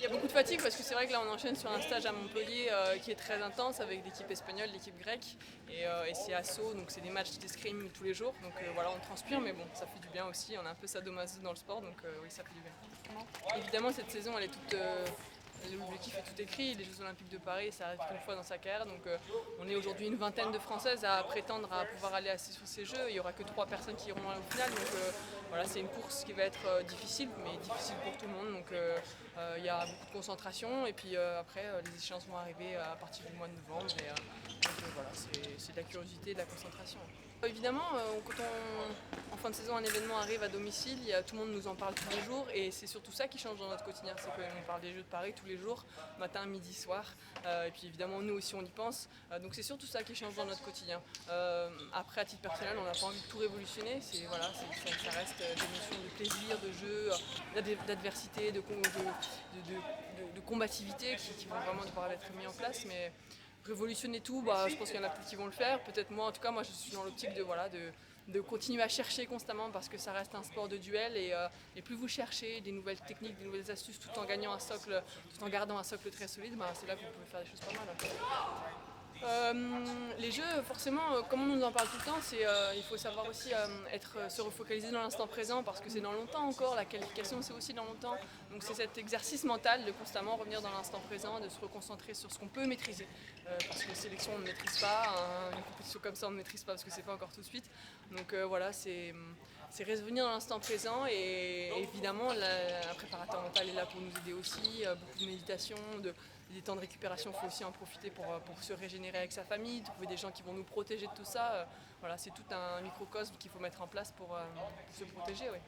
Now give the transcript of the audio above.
Il y a beaucoup de fatigue parce que c'est vrai que là on enchaîne sur un stage à Montpellier qui est très intense avec l'équipe espagnole, l'équipe grecque et c'est à Sceaux, donc c'est des matchs d'escrime tous les jours. Donc voilà, on transpire mais bon, ça fait du bien aussi, on a un peu sadomaso dans le sport donc oui, ça fait du bien. Évidemment cette saison elle est toute... L'objectif est tout écrit, les Jeux Olympiques de Paris, ça arrive qu'une fois dans sa carrière, donc on est aujourd'hui une vingtaine de Françaises à prétendre à pouvoir aller sur ces Jeux. Il n'y aura que 3 personnes qui iront au final, donc voilà, c'est une course qui va être difficile, mais difficile pour tout le monde, donc il y a beaucoup de concentration, et puis après les échéances vont arriver à partir du mois de novembre, et donc voilà, c'est de la curiosité et de la concentration. Évidemment, en fin de saison, un événement arrive à domicile, tout le monde nous en parle tous les jours et c'est surtout ça qui change dans notre quotidien. C'est qu'on parle des Jeux de Paris tous les jours, matin, midi, soir. Et puis évidemment, nous aussi, on y pense. Donc c'est surtout ça qui change dans notre quotidien. Après, à titre personnel, on n'a pas envie de tout révolutionner. Ça reste des notions de plaisir, de jeu, d'adversité, de combativité qui vont vraiment devoir être mis en place. Mais révolutionner tout, je pense qu'il y en a plus qui vont le faire. Peut-être moi, en tout cas, moi je suis dans l'optique de continuer à chercher constamment parce que ça reste un sport de duel et plus vous cherchez des nouvelles techniques, des nouvelles astuces tout en gagnant un socle, tout en gardant un socle très solide, c'est là que vous pouvez faire des choses pas mal. Les jeux, forcément, comme on nous en parle tout le temps, il faut savoir aussi se refocaliser dans l'instant présent parce que c'est dans longtemps encore, la qualification c'est aussi dans longtemps. Donc c'est cet exercice mental de constamment revenir dans l'instant présent, de se reconcentrer sur ce qu'on peut maîtriser. Parce que les sélections on ne maîtrise pas, une compétition comme ça on ne maîtrise pas parce que c'est pas encore tout de suite. Donc voilà, c'est revenir dans l'instant présent et évidemment un préparateur mental est là pour nous aider aussi, beaucoup de méditation, des temps de récupération, il faut aussi en profiter pour se régénérer avec sa famille, trouver des gens qui vont nous protéger de tout ça. Voilà, c'est tout un microcosme qu'il faut mettre en place pour se protéger. Oui.